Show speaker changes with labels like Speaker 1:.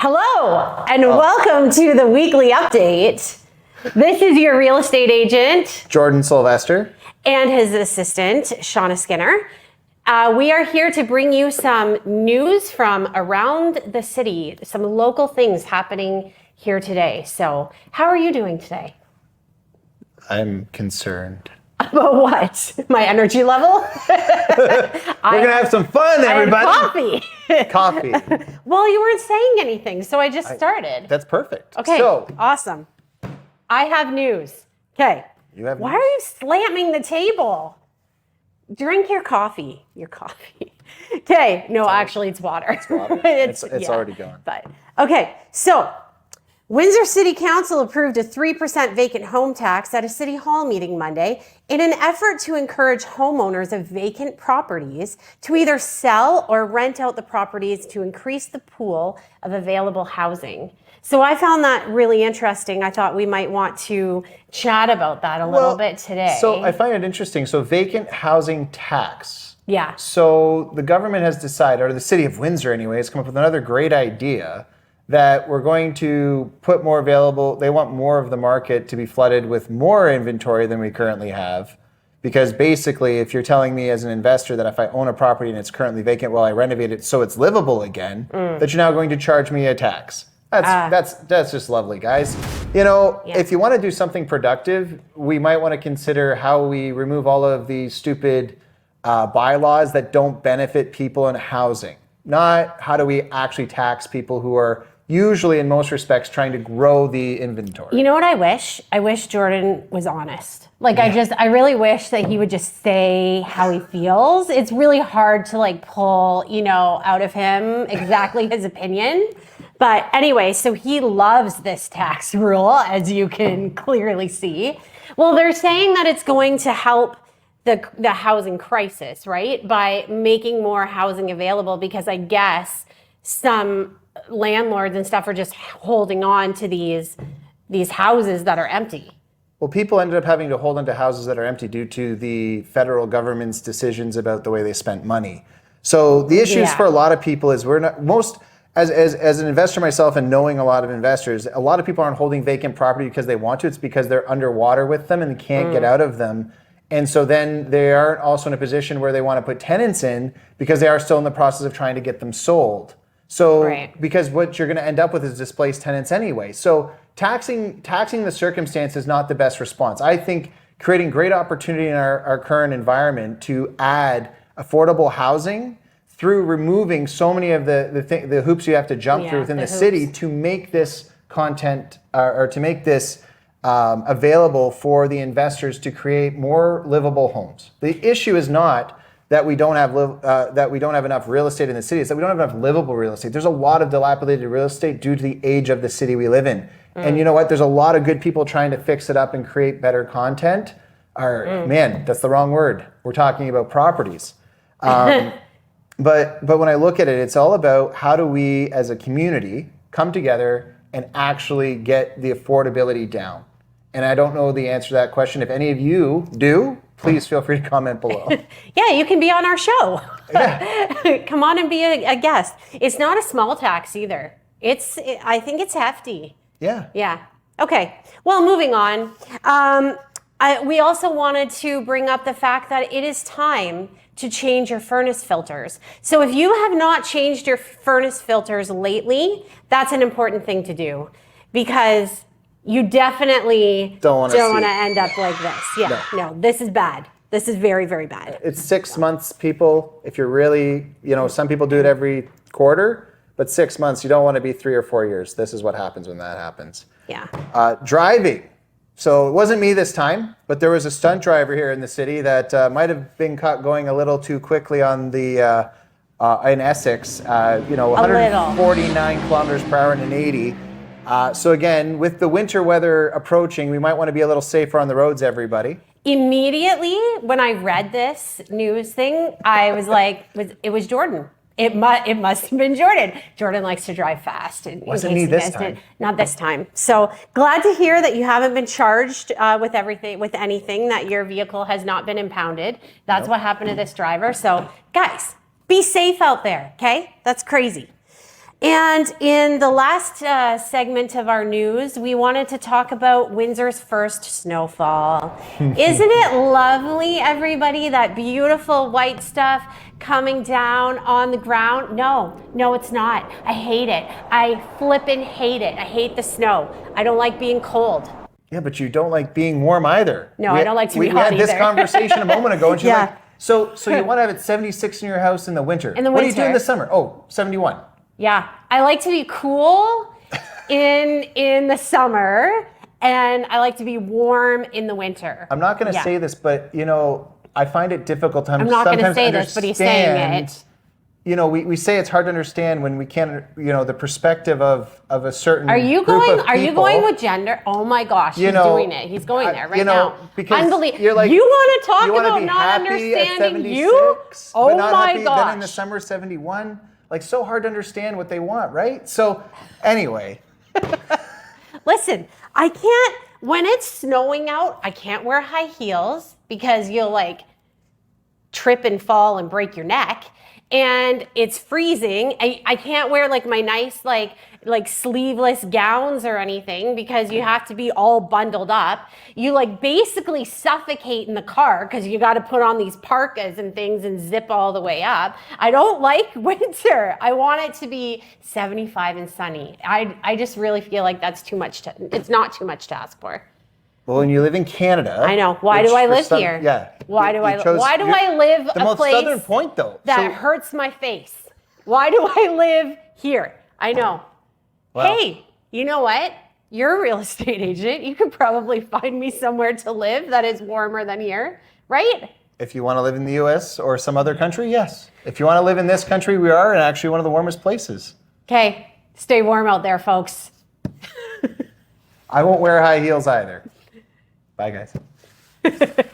Speaker 1: Hello, and welcome to the weekly update. This is your real estate agent,
Speaker 2: Jordan Silvester,
Speaker 1: and his assistant, Shauna Skinner. We are here to bring you some news from around the city, some local things happening here today. So, how are you doing today?
Speaker 2: I'm concerned.
Speaker 1: About what? My energy level?
Speaker 2: We're going to have some fun, everybody.
Speaker 1: Coffee.
Speaker 2: Coffee.
Speaker 1: Well, you weren't saying anything, so I just started.
Speaker 2: That's perfect.
Speaker 1: Okay,
Speaker 2: So,
Speaker 1: awesome. I have news. Okay.
Speaker 2: You have
Speaker 1: Why
Speaker 2: news?
Speaker 1: are you slamming the table? Drink your coffee. Your coffee. Okay. No, actually, it's water.
Speaker 2: It's water. it's
Speaker 1: yeah,
Speaker 2: already gone.
Speaker 1: But okay. So, Windsor City Council approved a 3% vacant home tax at a city hall meeting Monday in an effort to encourage homeowners of vacant properties to either sell or rent out the properties to increase the pool of available housing. So I found that really interesting. I thought we might want to chat about that a little bit today.
Speaker 2: So I find it interesting. So vacant housing tax.
Speaker 1: Yeah.
Speaker 2: So the government has decided, or the city of Windsor anyway, has come up with another great idea that we're going to put more available, they want more of the market to be flooded with more inventory than we currently have. Because basically, if you're telling me as an investor that if I own a property and it's currently vacant while I renovate it so it's livable again, that you're now going to charge me a tax. That's just lovely, guys. You know, if you want to do something productive, we might want to consider how we remove all of these stupid bylaws that don't benefit people in housing. Not how do we actually tax people who are usually in most respects trying to grow the inventory.
Speaker 1: You know what I wish? I wish Jordan was honest. Like I really wish that he would just say how he feels. It's really hard to pull, out of him exactly his opinion. But anyway, so he loves this tax rule, as you can clearly see. Well, they're saying that it's going to help the housing crisis, right? By making more housing available, because I guess some landlords and stuff are just holding on to these houses that are empty.
Speaker 2: Well, people ended up having to hold onto houses that are empty due to the federal government's decisions about the way they spent money. So the issues for a lot of people is as an investor myself and knowing a lot of investors, a lot of people aren't holding vacant property because they want to. It's because they're underwater with them and can't get out of them. And so then they aren't also in a position where they want to put tenants in because they are still in the process of trying to get them sold. So because what you're going to end up with is displaced tenants anyway. So taxing the circumstance is not the best response. I think creating great opportunity in our current environment to add affordable housing through removing so many of the hoops you have to jump through within the city to make this content or to make this available for the investors to create more livable homes. The issue is not that we don't have enough real estate in the city. It's that we don't have enough livable real estate. There's a lot of dilapidated real estate due to the age of the city we live in. And you know what? There's a lot of good people trying to fix it up and create better content. Man, that's the wrong word. We're talking about properties. But when I look at it, it's all about how do we as a community come together and actually get the affordability down. And I don't know the answer to that question. If any of you do, please feel free to comment below.
Speaker 1: Yeah, you can be on our show.
Speaker 2: Yeah.
Speaker 1: Come on and be a guest. It's not a small tax either. I think it's hefty.
Speaker 2: Yeah.
Speaker 1: Yeah. Okay. Well, moving on. We also wanted to bring up the fact that it is time to change your furnace filters. So if you have not changed your furnace filters lately, that's an important thing to do, because you definitely don't want to end up like this. Yeah, no, this is bad. This is very, very bad.
Speaker 2: It's 6 months, people. If you're really, some people do it every quarter, but 6 months, you don't want to be 3 or 4 years. This is what happens when that happens.
Speaker 1: Yeah.
Speaker 2: Driving. So it wasn't me this time, but there was a stunt driver here in the city that might have been caught going a little too quickly on the in Essex. 149 kilometers per hour and an 80. So again, with the winter weather approaching, we might want to be a little safer on the roads, everybody.
Speaker 1: Immediately, when I read this news thing, I was like, it was Jordan. It must have been Jordan. Jordan likes to drive fast.
Speaker 2: Wasn't me this time.
Speaker 1: Not this time. So glad to hear that you haven't been charged with anything, that your vehicle has not been impounded. That's what happened to this driver. So guys, be safe out there, okay? That's crazy. And in the last segment of our news, we wanted to talk about Windsor's first snowfall. Isn't it lovely, everybody? That beautiful white stuff coming down on the ground? No, it's not. I hate it. I flippin' hate it. I hate the snow. I don't like being cold.
Speaker 2: Yeah, but you don't like being warm either.
Speaker 1: No, I don't like to be hot
Speaker 2: We had this
Speaker 1: either.
Speaker 2: conversation a moment ago, and she's
Speaker 1: Yeah.
Speaker 2: like, so you want to have it 76 in your house in the winter.
Speaker 1: In the
Speaker 2: What do you
Speaker 1: winter.
Speaker 2: do in the summer? Oh, 71.
Speaker 1: Yeah, I like to be cool in the summer, and I like to be warm in the winter.
Speaker 2: I'm not going to say this, but I find it difficult to
Speaker 1: I'm not going to
Speaker 2: sometimes
Speaker 1: say this, but he's saying it.
Speaker 2: We say it's hard to understand when we can't, the perspective of a certain
Speaker 1: Are you
Speaker 2: group
Speaker 1: going?
Speaker 2: of
Speaker 1: Are you
Speaker 2: people.
Speaker 1: going with gender? Oh my gosh, he's doing it. He's going there right now.
Speaker 2: Because
Speaker 1: Unbelievable.
Speaker 2: you're like,
Speaker 1: you want to talk
Speaker 2: you wanna
Speaker 1: about
Speaker 2: be
Speaker 1: not
Speaker 2: happy at
Speaker 1: understanding
Speaker 2: 76,
Speaker 1: you? Oh
Speaker 2: but not
Speaker 1: my
Speaker 2: happy
Speaker 1: gosh.
Speaker 2: Then in the summer 71, like so hard to understand what they want, right? So anyway,
Speaker 1: Listen, I can't. When it's snowing out, I can't wear high heels because you'll like trip and fall and break your neck. And it's freezing. I can't wear like my nice like sleeveless gowns or anything because you have to be all bundled up. You like basically suffocate in the car because you got to put on these parkas and things and zip all the way up. I don't like winter. I want it to be 75 and sunny. I just really feel like that's too much. It's not too much to ask for.
Speaker 2: well, when you live in Canada,
Speaker 1: I know. Why do I live here?
Speaker 2: Yeah.
Speaker 1: Why do I live
Speaker 2: the
Speaker 1: a
Speaker 2: most
Speaker 1: place
Speaker 2: southern point though?
Speaker 1: that hurts my face? Why do I live here? I know.
Speaker 2: Well,
Speaker 1: Hey, you know what? You're a real estate agent. You could probably find me somewhere to live that is warmer than here, right?
Speaker 2: if you want to live in the U.S. or some other country, yes. If you want to live in this country, we are actually one of the warmest places.
Speaker 1: Okay, stay warm out there, folks.
Speaker 2: I won't wear high heels either. Bye, guys.